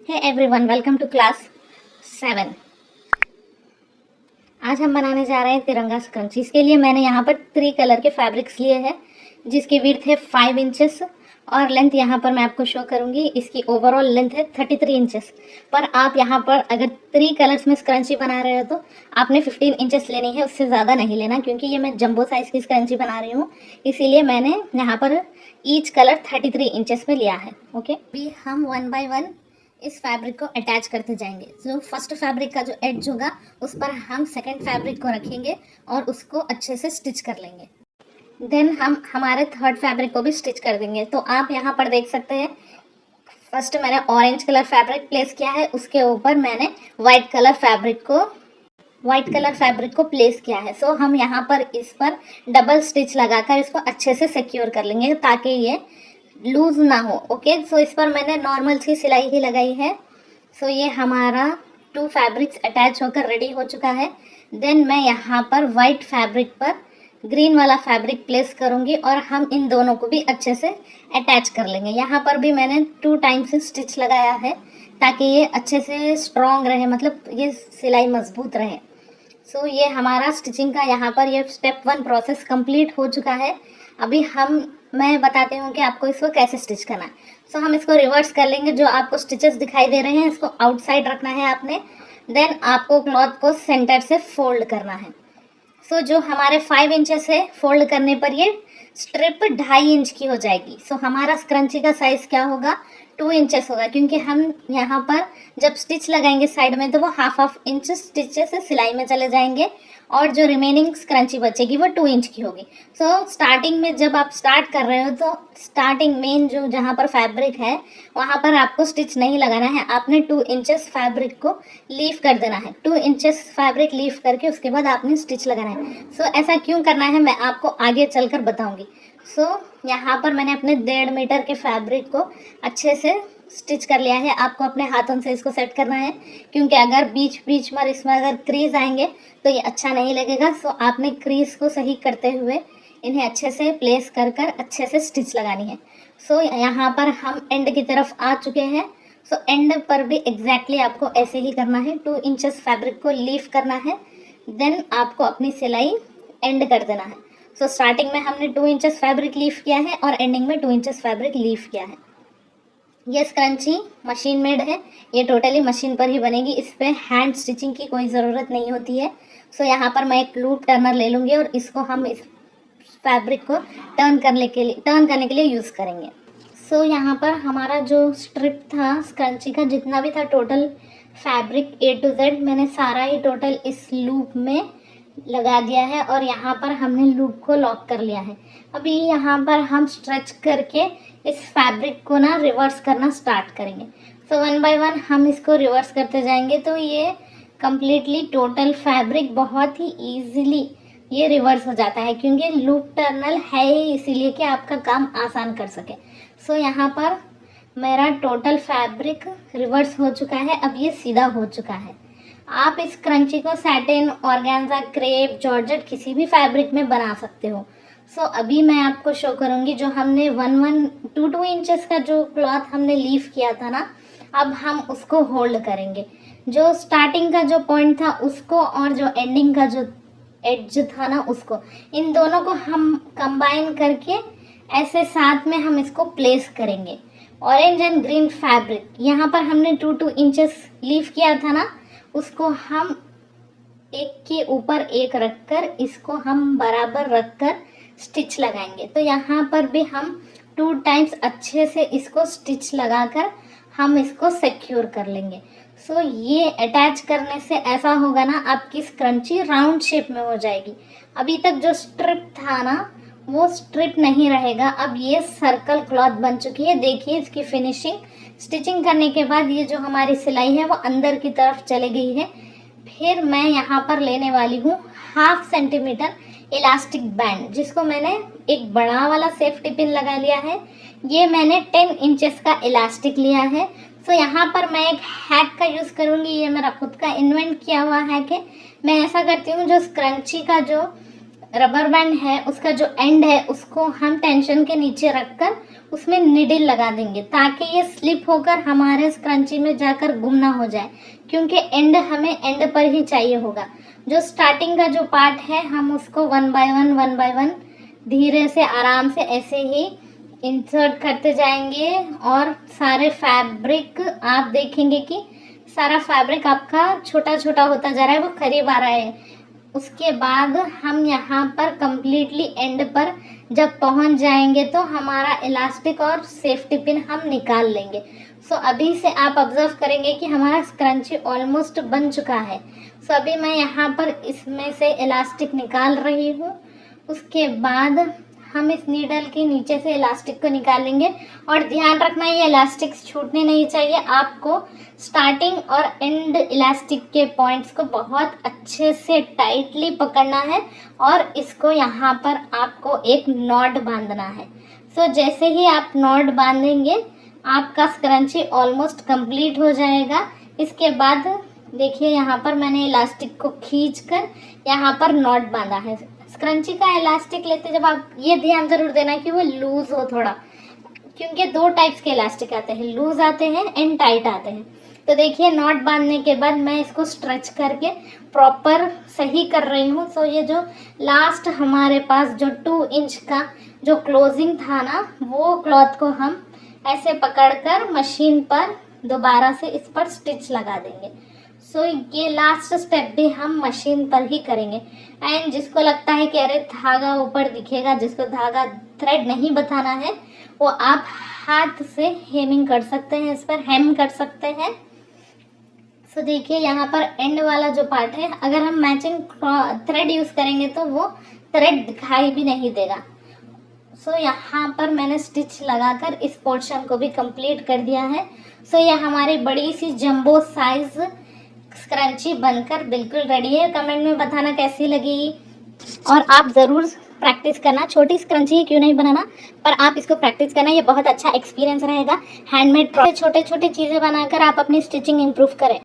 Hey everyone, welcome to class 7। आज हम बनाने जा रहे हैं तिरंगा स्क्रंची। इसके लिए मैंने यहाँ पर 3 कलर के फैब्रिक्स लिए हैं जिसकी विड्थ है 5 इंचेस और लेंथ यहाँ पर मैं आपको शो करूँगी। इसकी ओवरऑल लेंथ है 33 इंचेस। पर आप यहाँ पर अगर 3 कलर्स में स्क्रंची बना रहे हो तो आपने 15 इंचेस लेनी है, उससे ज़्यादा नहीं लेना, क्योंकि ये मैं जंबो साइज़ की स्क्रंची बना रही हूँ। इसीलिए मैंने यहाँ पर ईच कलर 33 इंचेस में लिया है। ओके, अभी हम 1 बाय 1 इस फैब्रिक को अटैच करते जाएंगे। जो फर्स्ट फैब्रिक का जो एड्ज होगा उस पर हम सेकंड फैब्रिक को रखेंगे और उसको अच्छे से स्टिच कर लेंगे। देन हम हमारे थर्ड फैब्रिक को भी स्टिच कर देंगे। तो आप यहाँ पर देख सकते हैं, फर्स्ट मैंने ऑरेंज कलर फैब्रिक प्लेस किया है, उसके ऊपर मैंने वाइट कलर फैब्रिक को प्लेस किया है। सो हम यहाँ पर इस पर डबल स्टिच लगाकर इसको अच्छे से सिक्योर कर लेंगे ताकि ये लूज ना हो। ओके, सो इस पर मैंने नॉर्मल सी सिलाई ही लगाई है। सो ये हमारा 2 फैब्रिक्स अटैच होकर रेडी हो चुका है। देन मैं यहाँ पर वाइट फैब्रिक पर ग्रीन वाला फैब्रिक प्लेस करूँगी और हम इन दोनों को भी अच्छे से अटैच कर लेंगे। यहाँ पर भी मैंने 2 टाइम्स स्टिच लगाया है ताकि ये अच्छे से स्ट्रॉन्ग रहे, मतलब ये सिलाई मजबूत रहे। सो ये हमारा स्टिचिंग का यहाँ पर ये स्टेप 1 प्रोसेस कंप्लीट हो चुका है। अभी मैं बताती हूँ कि आपको इसको कैसे स्टिच करना है। सो हम इसको रिवर्स कर लेंगे। जो आपको स्टिचेस दिखाई दे रहे हैं इसको आउटसाइड रखना है आपने। देन आपको क्लॉथ को सेंटर से फोल्ड करना है। सो जो हमारे 5 इंचेस है, फोल्ड करने पर ये स्ट्रिप 2.5 इंच की हो जाएगी। सो हमारा स्क्रंची का साइज़ क्या होगा, 2 इंचेस होगा, क्योंकि हम यहाँ पर जब स्टिच लगाएंगे साइड में तो वो हाफ इंच स्टिचेस से सिलाई में चले जाएंगे और जो रिमेनिंग स्क्रंची बचेगी वो 2 इंच की होगी। सो स्टार्टिंग में जब आप स्टार्ट कर रहे हो तो स्टार्टिंग मेन जो जहाँ पर फैब्रिक है वहाँ पर आपको स्टिच नहीं लगाना है, आपने 2 इंचेस फैब्रिक को लीव कर देना है। 2 इंचेस फैब्रिक लीव करके उसके बाद आपने स्टिच लगाना है। सो ऐसा क्यों करना है मैं आपको आगे चलकर बताऊँगी। सो यहाँ पर मैंने अपने 1.5 मीटर के फैब्रिक को अच्छे से स्टिच कर लिया है। आपको अपने हाथों से इसको सेट करना है, क्योंकि अगर बीच बीच में इसमें अगर क्रीज आएंगे तो ये अच्छा नहीं लगेगा। सो आपने क्रीज को सही करते हुए इन्हें अच्छे से प्लेस कर कर अच्छे से स्टिच लगानी है। सो यहाँ पर हम एंड की तरफ आ चुके हैं। सो एंड पर भी एग्जैक्टली आपको ऐसे ही करना है। 2 इंचेस फैब्रिक को लीव करना है, देन आपको अपनी सिलाई एंड कर देना है। सो स्टार्टिंग में हमने 2 इंचेस फैब्रिक लीव किया है और एंडिंग में 2 इंचेस फैब्रिक लीव किया है। ये स्क्रंची मशीन मेड है, ये टोटली मशीन पर ही बनेगी, इस पर हैंड स्टिचिंग की कोई ज़रूरत नहीं होती है। सो यहाँ पर मैं एक लूप टर्नर ले लूँगी और इसको हम इस फैब्रिक को टर्न करने के लिए यूज़ करेंगे। सो यहाँ पर हमारा जो स्ट्रिप था स्क्रंची का, जितना भी था total fabric A to Z, मैंने सारा ही टोटल इस लूप में लगा दिया है और यहाँ पर हमने लूप को लॉक कर लिया है। अभी यहाँ पर हम स्ट्रेच करके इस फैब्रिक को ना रिवर्स करना स्टार्ट करेंगे। सो 1 बाय 1 हम इसको रिवर्स करते जाएंगे तो ये कम्प्लीटली टोटल फैब्रिक बहुत ही ईजिली ये रिवर्स हो जाता है, क्योंकि लूप टर्नल है ही इसीलिए कि आपका काम आसान कर सके। सो यहाँ पर मेरा टोटल फैब्रिक रिवर्स हो चुका है, अब ये सीधा हो चुका है। आप इस क्रंची को सैटिन, ऑर्गेन्जा, क्रेप, जॉर्जेट किसी भी फैब्रिक में बना सकते हो। सो अभी मैं आपको शो करूँगी जो हमने 2 इंचेस का जो क्लॉथ हमने लीव किया था ना, अब हम उसको होल्ड करेंगे। जो स्टार्टिंग का जो पॉइंट था उसको और जो एंडिंग का जो एड्ज था ना उसको, इन दोनों को हम कंबाइन करके ऐसे साथ में हम इसको प्लेस करेंगे। ऑरेंज एंड ग्रीन फैब्रिक यहाँ पर हमने 2 इंचेस लीव किया था ना, उसको हम एक के ऊपर एक रखकर इसको हम बराबर रखकर स्टिच लगाएंगे। तो यहाँ पर भी हम 2 टाइम्स अच्छे से इसको स्टिच लगाकर हम इसको सिक्योर कर लेंगे। सो ये अटैच करने से ऐसा होगा ना, आपकी स्क्रंची राउंड शेप में हो जाएगी। अभी तक जो स्ट्रिप था ना वो स्ट्रिप नहीं रहेगा, अब ये सर्कल क्लॉथ बन चुकी है। देखिए इसकी फिनिशिंग, स्टिचिंग करने के बाद ये जो हमारी सिलाई है वो अंदर की तरफ चली गई है। फिर मैं यहाँ पर लेने वाली हूँ 1/2 सेंटीमीटर इलास्टिक बैंड, जिसको मैंने एक बड़ा वाला सेफ्टी पिन लगा लिया है। ये मैंने 10 इंचेस का इलास्टिक लिया है। सो यहाँ पर मैं एक हैक का यूज़ करूँगी, ये मेरा खुद का इन्वेंट किया हुआ हैक है। मैं ऐसा करती हूँ, जो स्क्रंची का जो रबर बैंड है उसका जो एंड है उसको हम टेंशन के नीचे रखकर उसमें निडिल लगा देंगे ताकि ये स्लिप होकर हमारे स्क्रंची में जाकर गुम ना हो जाए, क्योंकि एंड हमें एंड पर ही चाहिए होगा। जो स्टार्टिंग का जो पार्ट है हम उसको वन बाय वन धीरे से आराम से ऐसे ही इंसर्ट करते जाएंगे और सारे फैब्रिक आप देखेंगे कि सारा फैब्रिक आपका छोटा छोटा होता जा रहा है, वो करीब आ रहा है। उसके बाद हम यहाँ पर कम्प्लीटली एंड पर जब पहुँच जाएंगे तो हमारा इलास्टिक और सेफ्टी पिन हम निकाल लेंगे। सो अभी से आप ऑब्जर्व करेंगे कि हमारा स्क्रंची ऑलमोस्ट बन चुका है। सो अभी मैं यहाँ पर इसमें से इलास्टिक निकाल रही हूँ। उसके बाद हम इस नीडल के नीचे से इलास्टिक को निकालेंगे और ध्यान रखना ये इलास्टिक छूटने नहीं चाहिए। आपको स्टार्टिंग और एंड इलास्टिक के पॉइंट्स को बहुत अच्छे से टाइटली पकड़ना है और इसको यहाँ पर आपको एक नॉट बांधना है। सो जैसे ही आप नॉट बांधेंगे आपका स्क्रंची ऑलमोस्ट कंप्लीट हो जाएगा। इसके बाद देखिए यहाँ पर मैंने इलास्टिक को खींचकर यहाँ पर नॉट बांधा है। स्क्रंची का इलास्टिक लेते जब आप ये ध्यान जरूर देना कि वो लूज हो थोड़ा, क्योंकि दो टाइप्स के इलास्टिक आते हैं, लूज आते हैं एंड टाइट आते हैं। तो देखिए नॉट बांधने के बाद मैं इसको स्ट्रेच करके प्रॉपर सही कर रही हूँ। सो ये जो लास्ट हमारे पास जो 2 इंच का जो क्लोजिंग था ना, वो क्लॉथ को हम ऐसे पकड़कर मशीन पर दोबारा से इस पर स्टिच लगा देंगे। सो ये लास्ट स्टेप भी हम मशीन पर ही करेंगे। एंड जिसको लगता है कि अरे धागा ऊपर दिखेगा, जिसको धागा थ्रेड नहीं बताना है, वो आप हाथ से हेमिंग कर सकते हैं, इस पर हेम कर सकते हैं। सो देखिए यहाँ पर एंड वाला जो पार्ट है, अगर हम मैचिंग थ्रेड यूज़ करेंगे तो वो थ्रेड दिखाई भी नहीं देगा। सो यहाँ पर मैंने स्टिच लगाकर इस पोर्शन को भी कंप्लीट कर दिया है। सो ये हमारी बड़ी सी जंबो साइज स्क्रंची बनकर बिल्कुल रेडी है। कमेंट में बताना कैसी लगी और आप ज़रूर प्रैक्टिस करना। छोटी स्क्रंची ही क्यों नहीं बनाना, पर आप इसको प्रैक्टिस करना, ये बहुत अच्छा एक्सपीरियंस रहेगा। हैंडमेड छोटे छोटे चीज़ें बनाकर आप अपनी स्टिचिंग इम्प्रूव करें।